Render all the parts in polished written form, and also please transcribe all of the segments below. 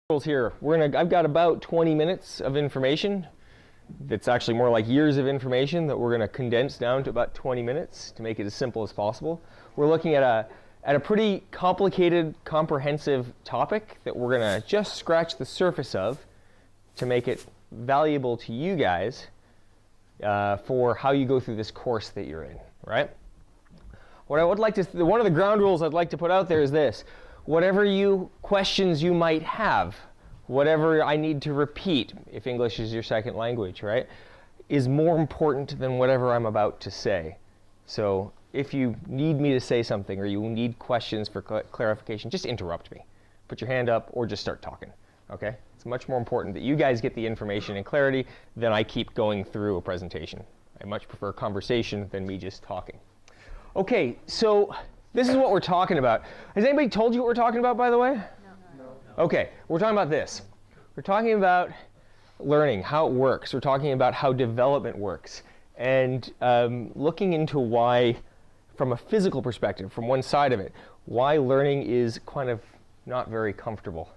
Here. I've got about 20 minutes of information. It's actually more like years of information that we're going to condense down to about 20 minutes to make it as simple as possible. We're looking at a pretty complicated, comprehensive topic that we're going to just scratch the surface of to make it valuable to you guys for how you go through this course that you're in, right? What I would like to, one of the ground rules I'd like to put out there is this. Whatever questions you might have, whatever I need to repeat, if English is your second language, right, is more important than whatever I'm about to say. So if you need me to say something or you need questions for clarification, just interrupt me. Put your hand up or just start talking, okay? It's much more important that you guys get the information and clarity than I keep going through a presentation. I much prefer conversation than me just talking. Okay, so this is what we're talking about. Has anybody told you what we're talking about, by the way? No. Okay, we're talking about this. We're talking about learning, how it works. We're talking about how development works. And looking into why, from a physical perspective, from one side of it, why learning is kind of not very comfortable.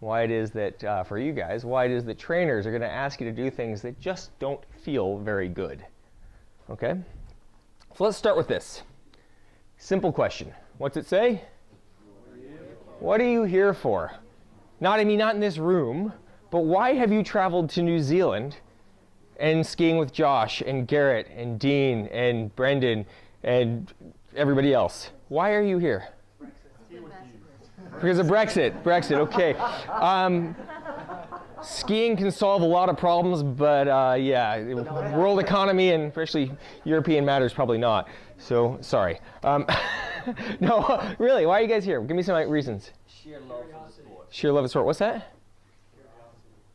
Why it is that, for you guys, why it is that trainers are going to ask you to do things that just don't feel very good. Okay? So let's start with this. Simple question. What's it say? What are you here for? Not in this room, but why have you traveled to New Zealand and skiing with Josh and Garrett and Dean and Brendan and everybody else? Why are you here? Because of Brexit. Brexit, okay. Skiing can solve a lot of problems, but yeah, world economy and especially European matters probably not. So, sorry. No, really, why are you guys here? Give me some reasons. Sheer love for the sport. Sheer love of the sport. What's that?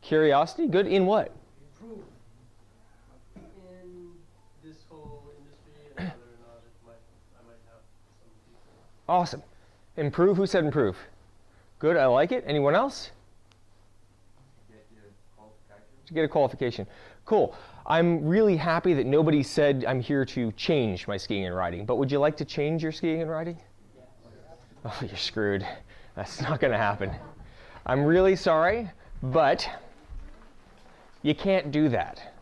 Curiosity. Good in what? Improve in this whole industry and whether or not I might have some people. Awesome. Improve. Who said improve? Good, I like it. Anyone else? To get a qualification. Cool. I'm really happy that nobody said I'm here to change my skiing and riding, but would you like to change your skiing and riding? Yes. Oh, you're screwed. That's not going to happen. I'm really sorry, but you can't do that.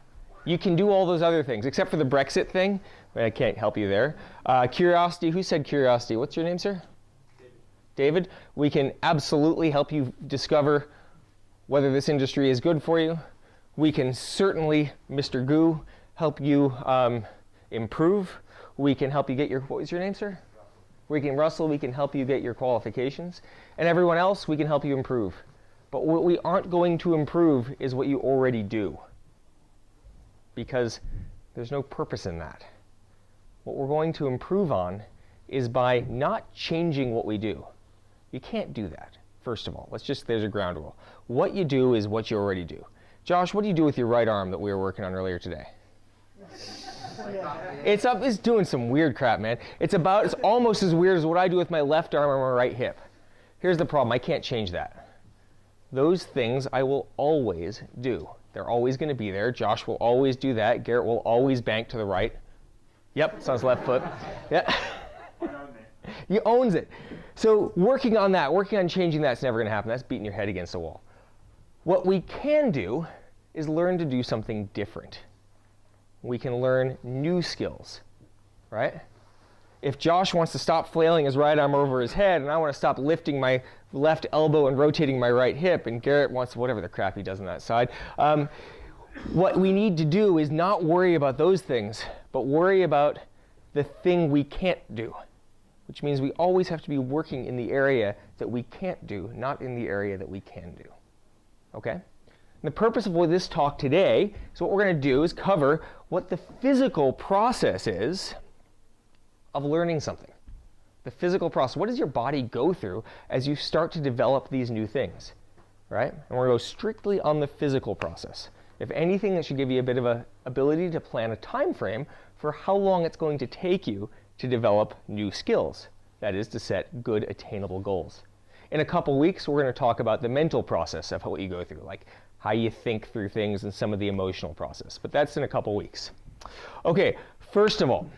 You can do all those other things, except for the Brexit thing. I can't help you there. Curiosity. Who said curiosity? What's your name, sir? David. We can absolutely help you discover whether this industry is good for you. We can certainly, Mr. Goo, help you improve. We can help you get your, what was your name, sir? Russell, we can help you get your qualifications. And everyone else, we can help you improve. But what we aren't going to improve is what you already do. Because there's no purpose in that. What we're going to improve on is by not changing what we do. You can't do that, first of all. There's a ground rule. What you do is what you already do. Josh, what do you do with your right arm that we were working on earlier today? It's doing some weird crap, man. It's almost as weird as what I do with my left arm or my right hip. Here's the problem, I can't change that. Those things I will always do. They're always going to be there. Josh will always do that. Garrett will always bank to the right. Yep, it's on his left foot. Yeah. He owns it. So working on that, working on changing that's never going to happen. That's beating your head against a wall. What we can do is learn to do something different. We can learn new skills, right? If Josh wants to stop flailing his right arm over his head and I want to stop lifting my left elbow and rotating my right hip, and Garrett wants whatever the crap he does on that side, what we need to do is not worry about those things, but worry about the thing we can't do, which means we always have to be working in the area that we can't do, not in the area that we can do. Okay? And the purpose of this talk today is what we're going to do is cover what the physical process is of learning something. The physical process. What does your body go through as you start to develop these new things? Right? And we're going to go strictly on the physical process. If anything, that should give you a bit of an ability to plan a time frame for how long it's going to take you to develop new skills. That is, to set good attainable goals. In a couple weeks, we're going to talk about the mental process of what you go through, like how you think through things and some of the emotional process. But that's in a couple weeks. Okay, first of all,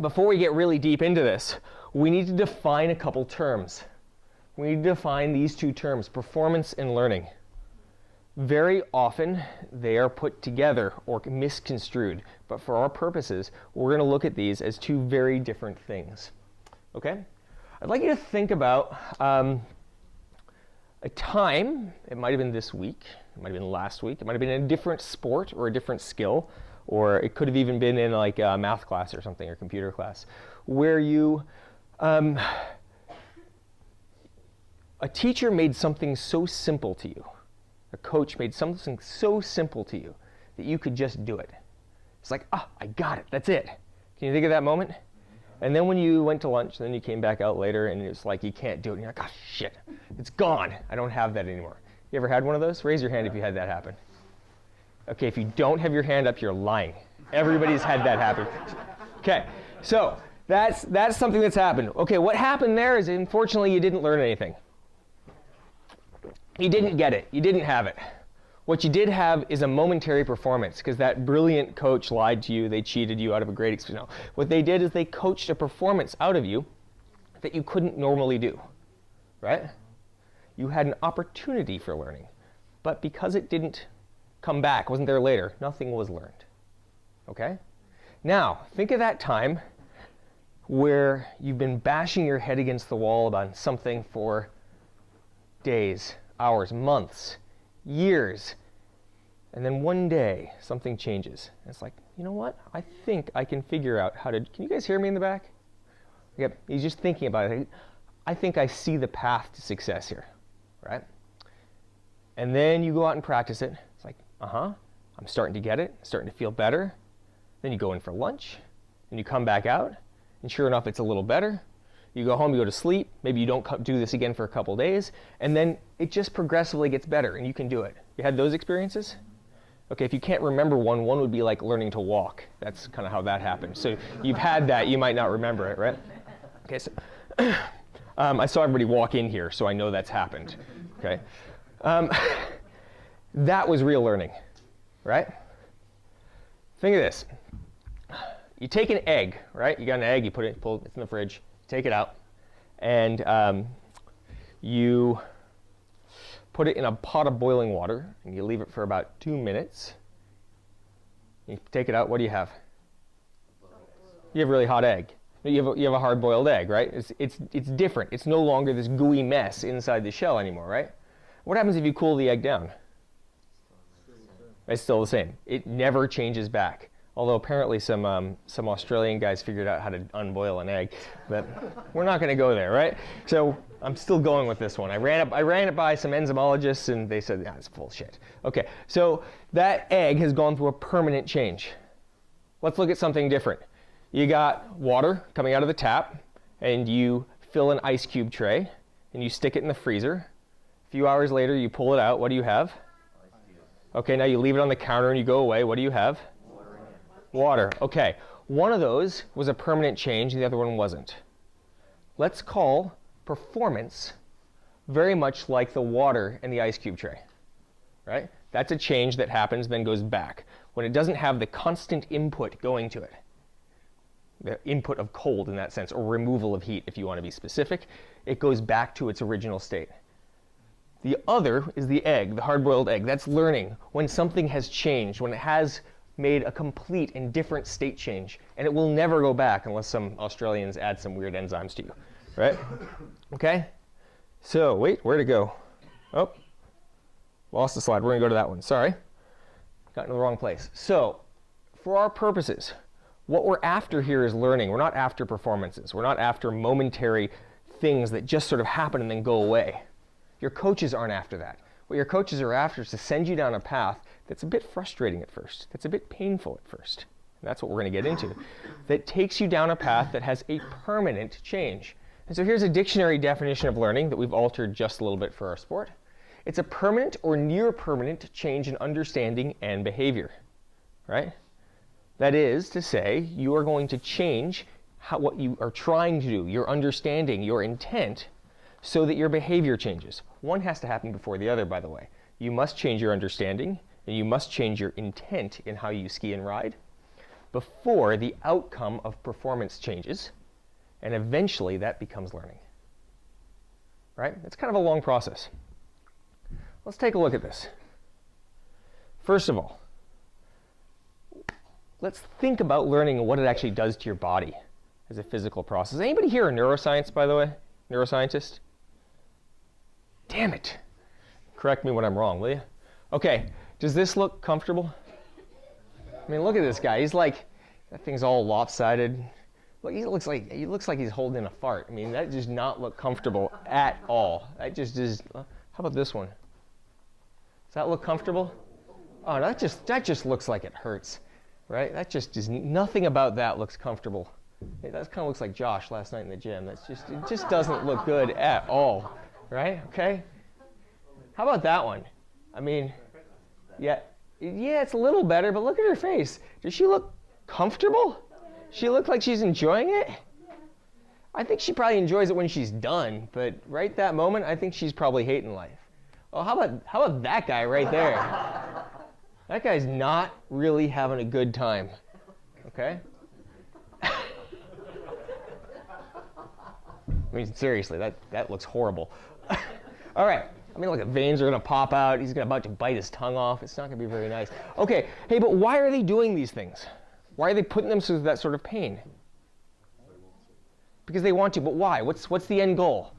before we get really deep into this, we need to define a couple terms. We need to define these two terms, performance and learning. Very often, they are put together or misconstrued. But for our purposes, we're going to look at these as two very different things. Okay? I'd like you to think about a time, it might have been this week, it might have been last week, it might have been in a different sport or a different skill, or it could have even been in like a math class or something, or computer class, where you, a teacher made something so simple to you, a coach made something so simple to you that you could just do it. It's like, ah, I got it, that's it. Can you think of that moment? And then when you went to lunch, then you came back out later and it's like you can't do it. And you're like, oh shit, it's gone. I don't have that anymore. You ever had one of those? Raise your hand if you had that happen. Okay, if you don't have your hand up, you're lying. Everybody's had that happen. Okay, so that's something that's happened. Okay, what happened there is unfortunately you didn't learn anything. You didn't get it. You didn't have it. What you did have is a momentary performance because that brilliant coach lied to you. They cheated you out of a great experience. No. What they did is they coached a performance out of you that you couldn't normally do, right? You had an opportunity for learning, but because it didn't come back, wasn't there later, nothing was learned, okay? Now, think of that time where you've been bashing your head against the wall about something for days, hours, months, years, and then one day something changes. And it's like, you know what? I think I can figure out how to. Can you guys hear me in the back? Yep. He's just thinking about it. I think I see the path to success here, right? And then you go out and practice it. It's like, I'm starting to get it. Starting to feel better. Then you go in for lunch, and you come back out, and sure enough, it's a little better. You go home, you go to sleep, maybe you don't do this again for a couple days, and then it just progressively gets better, and you can do it. You had those experiences? Okay, if you can't remember one would be like learning to walk. That's kind of how that happened. So you've had that, you might not remember it, right? Okay, so I saw everybody walk in here, so I know that's happened, okay? That was real learning, right? Think of this. You take an egg, right? You got an egg, you pull it in the fridge. Take it out, and you put it in a pot of boiling water, and you leave it for about 2 minutes. You take it out, what do you have? You have a really hot egg. You have a hard-boiled egg, right? It's different. It's no longer this gooey mess inside the shell anymore, right? What happens if you cool the egg down? It's still the same. It never changes back. Although apparently some Australian guys figured out how to unboil an egg, but we're not going to go there, right? So I'm still going with this one. I ran it by some enzymologists, and they said, it's bullshit. Okay, so that egg has gone through a permanent change. Let's look at something different. You got water coming out of the tap, and you fill an ice cube tray, and you stick it in the freezer. A few hours later, you pull it out. What do you have? Okay, now you leave it on the counter, and you go away. What do you have? Water. Okay, one of those was a permanent change, and the other one wasn't. Let's call performance very much like the water in the ice cube tray, right? That's a change that happens, then goes back. When it doesn't have the constant input going to it, the input of cold in that sense, or removal of heat if you want to be specific, it goes back to its original state. The other is the egg, the hard-boiled egg. That's learning when something has changed, when it has made a complete and different state change, and it will never go back unless some Australians add some weird enzymes to you, right? Okay? So, wait, where'd it go? Oh, lost the slide. We're going to go to that one. Sorry. Got in the wrong place. So, for our purposes, what we're after here is learning. We're not after performances. We're not after momentary things that just sort of happen and then go away. Your coaches aren't after that. What your coaches are after is to send you down a path that's a bit frustrating at first, that's a bit painful at first. And that's what we're going to get into. That takes you down a path that has a permanent change. And so here's a dictionary definition of learning that we've altered just a little bit for our sport. It's a permanent or near permanent change in understanding and behavior, right? That is to say, you are going to change what you are trying to do, your understanding, your intent, so that your behavior changes. One has to happen before the other, by the way. You must change your understanding, and you must change your intent in how you ski and ride before the outcome of performance changes, and eventually that becomes learning. right? It's kind of a long process. Let's take a look at this. First of all, let's think about learning and what it actually does to your body as a physical process. Anybody here a neuroscience, by the way? Neuroscientist? Damn it. Correct me when I'm wrong, will you? Okay, does this look comfortable? I mean, look at this guy. He's like, that thing's all lopsided. Look, he looks like he's holding a fart. I mean, that does not look comfortable at all. That just is. How about this one? Does that look comfortable? Oh, that just looks like it hurts, right? That just is, nothing about that looks comfortable. That kind of looks like Josh last night in the gym. It just doesn't look good at all, right? Okay. How about that one? I mean, yeah, it's a little better, but look at her face. Does she look comfortable? She look like she's enjoying it? I think she probably enjoys it when she's done, but right that moment, I think she's probably hating life. Oh, how about that guy right there? That guy's not really having a good time, okay? I mean, seriously, that looks horrible. All right, I mean, look, the veins are gonna pop out. He's about to bite his tongue off. It's not gonna be very nice. Okay, hey, but why are they doing these things? Why are they putting them through that sort of pain? Because they want to, but why? What's the end goal?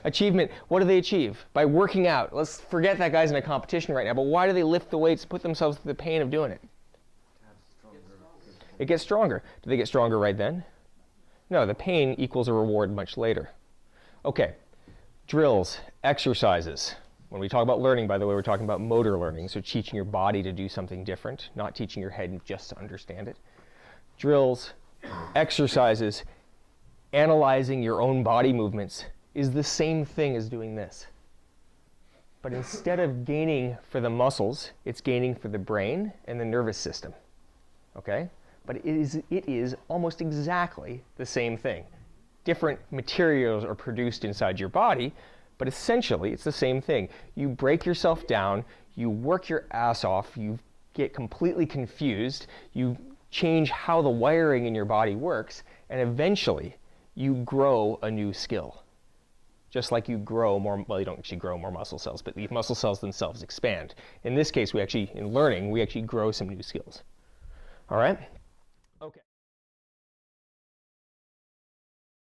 Achievement. What do they achieve? By working out. Let's forget that guy's in a competition right now, but why do they lift the weights, put themselves through the pain of doing it? It gets stronger. Do they get stronger right then? No, the pain equals a reward much later. Okay, drills, exercises. When we talk about learning, by the way, we're talking about motor learning, so teaching your body to do something different, not teaching your head just to understand it. Drills, exercises, analyzing your own body movements is the same thing as doing this. But instead of gaining for the muscles, it's gaining for the brain and the nervous system, okay? But it is almost exactly the same thing. Different materials are produced inside your body, but essentially it's the same thing. You break yourself down, you work your ass off, you get completely confused, you change how the wiring in your body works, and eventually you grow a new skill. Just like you grow more, well, you don't actually grow more muscle cells, but the muscle cells themselves expand. In this case, in learning, we actually grow some new skills. All right?